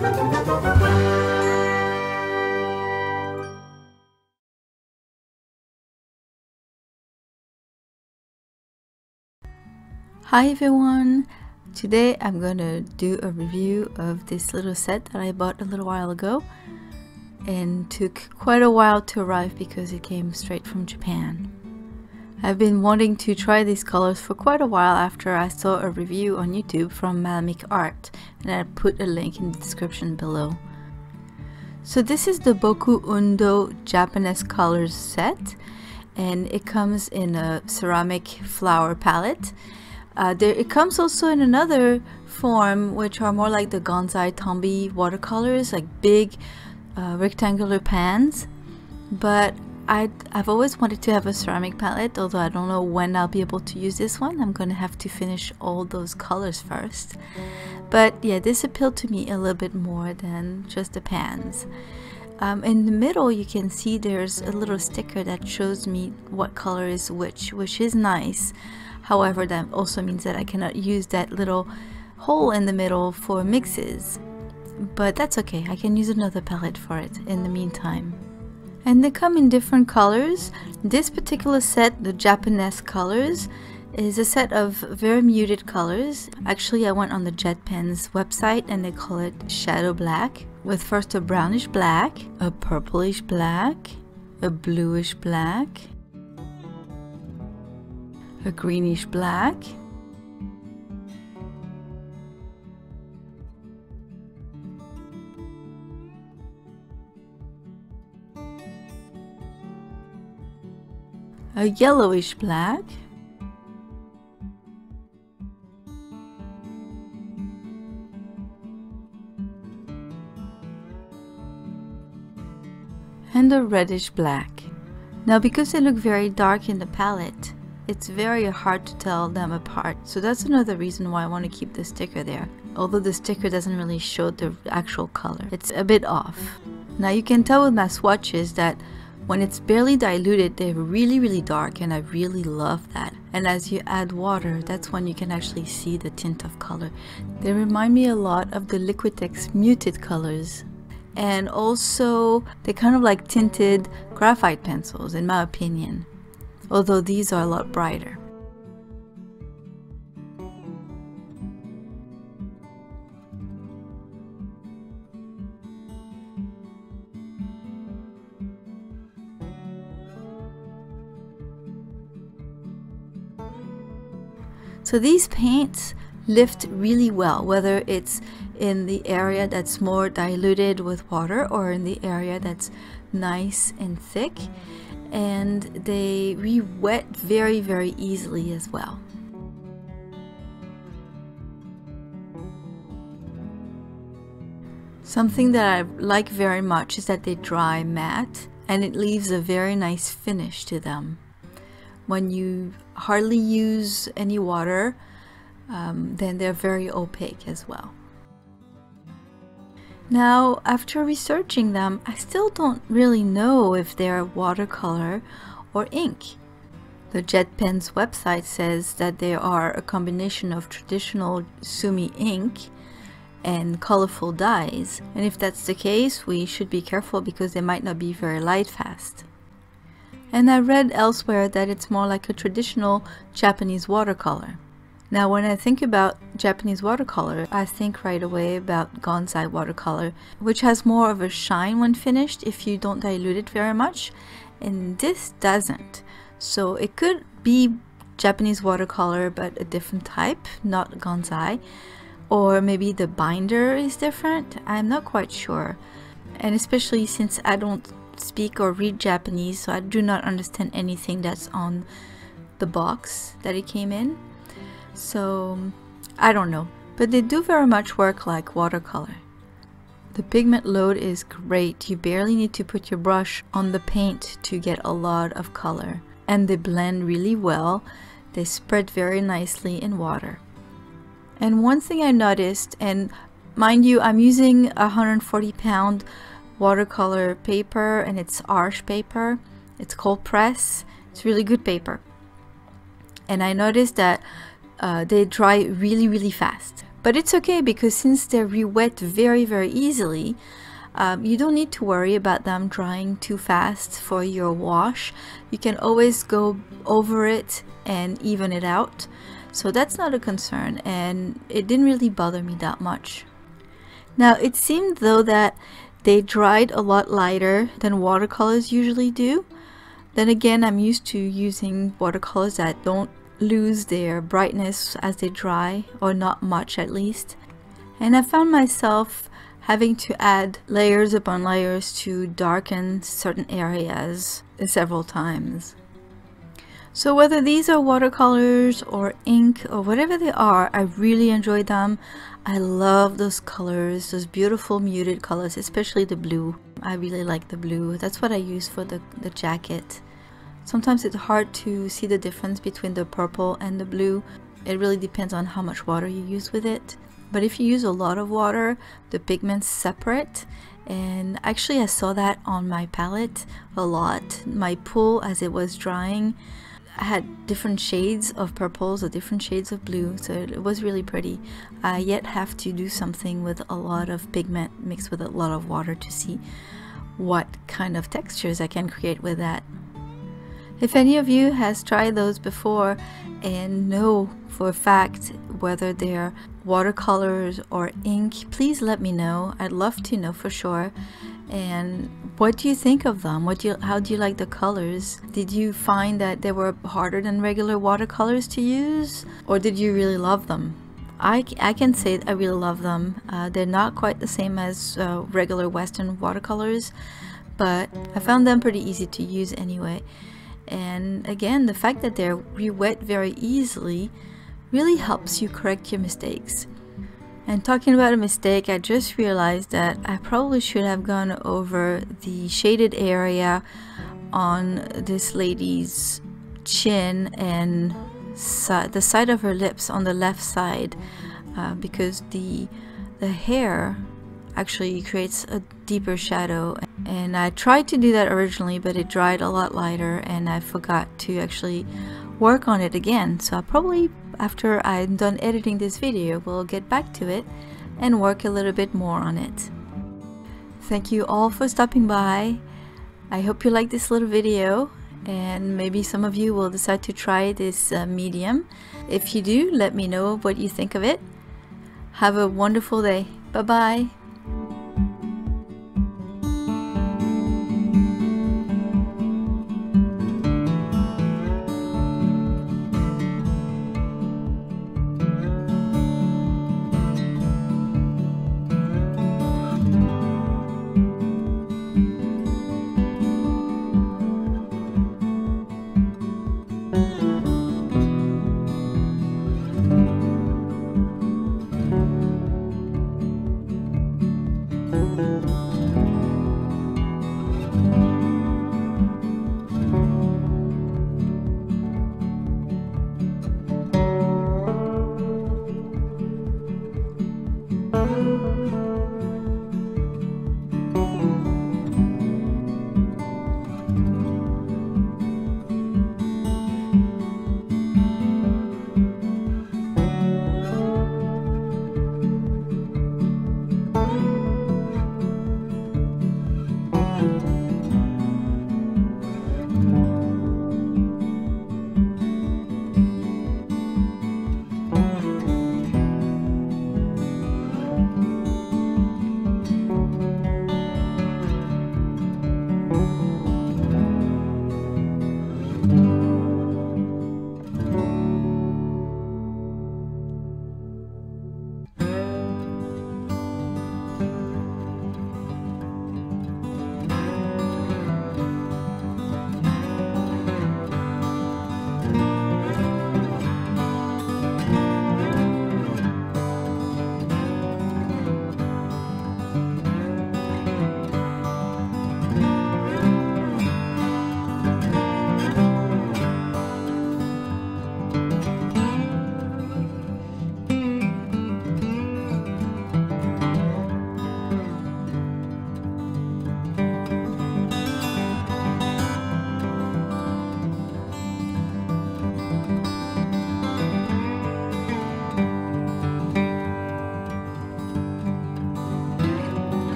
Hi everyone! Today I'm gonna do a review of this little set that I bought a little while ago and took quite a while to arrive because it came straight from Japan. I've been wanting to try these colors for quite a while after I saw a review on YouTube from Malamic Art, and I put a link in the description below. So this is the Boku-Undo Japanese colors set, and it comes in a ceramic flower palette. It comes also in another form, which are more like the Gonzai Tombi watercolors, like big rectangular pans. But I've always wanted to have a ceramic palette, although I don't know when I'll be able to use this one. I'm going to have to finish all those colors first. But yeah, this appealed to me a little bit more than just the pans. In the middle, you can see there's a little sticker that shows me what color is which is nice. However, that also means that I cannot use that little hole in the middle for mixes. But that's okay, I can use another palette for it in the meantime. And they come in different colors. This particular set, the Japanesque colors, is a set of very muted colors. Actually, I went on the Jet Pens website and they call it shadow black, with first a brownish black, a purplish black, a bluish black, a greenish black, a yellowish black, and a reddish black. Now, because they look very dark in the palette, it's very hard to tell them apart, so that's another reason why I want to keep the sticker there. Although the sticker doesn't really show the actual color, it's a bit off. Now you can tell with my swatches that when it's barely diluted, they're really dark, and I really love that. And as you add water, that's when you can actually see the tint of color. They remind me a lot of the Liquitex muted colors. And also, they're kind of like tinted graphite pencils, in my opinion. Although these are a lot brighter. So these paints lift really well, whether it's in the area that's more diluted with water or in the area that's nice and thick. And they re-wet very easily as well. Something that I like very much is that they dry matte, and it leaves a very nice finish to them. When you hardly use any water, then they're very opaque as well. Now, after researching them, I still don't really know if they're watercolor or ink. The Jet Pens website says that they are a combination of traditional sumi ink and colorful dyes. And if that's the case, we should be careful because they might not be very light fast. And I read elsewhere that it's more like a traditional Japanese watercolor. Now, when I think about Japanese watercolor, I think right away about Gonzai watercolor, which has more of a shine when finished if you don't dilute it very much, and this doesn't. So it could be Japanese watercolor but a different type, not Gonzai, or maybe the binder is different. I'm not quite sure, and especially since I don't speak or read Japanese, so I do not understand anything that's on the box that it came in. So I don't know, but they do very much work like watercolor. The pigment load is great. You barely need to put your brush on the paint to get a lot of color, and they blend really well. They spread very nicely in water. And one thing I noticed, and mind you, I'm using a 140-pound watercolor paper, and it's Arch paper. It's cold press. It's really good paper. And I noticed that they dry really fast. But it's okay because since they're re-wet very easily, you don't need to worry about them drying too fast for your wash. You can always go over it and even it out. So that's not a concern, and it didn't really bother me that much. Now it seemed though that they dried a lot lighter than watercolors usually do. Then again, I'm used to using watercolors that don't lose their brightness as they dry, or not much at least. And I found myself having to add layers upon layers to darken certain areas several times. So whether these are watercolors or ink or whatever they are, I really enjoyed them. I love those colors, those beautiful muted colors, especially the blue. I really like the blue. That's what I use for the jacket. Sometimes it's hard to see the difference between the purple and the blue. It really depends on how much water you use with it. But if you use a lot of water, the pigments separate. And actually I saw that on my palette a lot. My pool, as it was drying, had different shades of purples or different shades of blue, so it was really pretty. I yet have to do something with a lot of pigment mixed with a lot of water to see what kind of textures I can create with that. If any of you has tried those before and know for a fact whether they're watercolors or ink, please let me know. I'd love to know for sure. And what do you think of them? How do you like the colors? Did you find that they were harder than regular watercolors to use, or did you really love them? I can say I really love them. They're not quite the same as regular Western watercolors, but I found them pretty easy to use anyway. And again, the fact that they're re-wet very easily really helps you correct your mistakes. And talking about a mistake, I just realized that I probably should have gone over the shaded area on this lady's chin and the side of her lips on the left side, because the hair actually creates a deeper shadow. And I tried to do that originally, but it dried a lot lighter and I forgot to actually work on it again. So I'll probably, after I'm done editing this video, will get back to it and work a little bit more on it. Thank you all for stopping by. I hope you like this little video, and maybe some of you will decide to try this medium. If you do, let me know what you think of it. Have a wonderful day. Bye bye.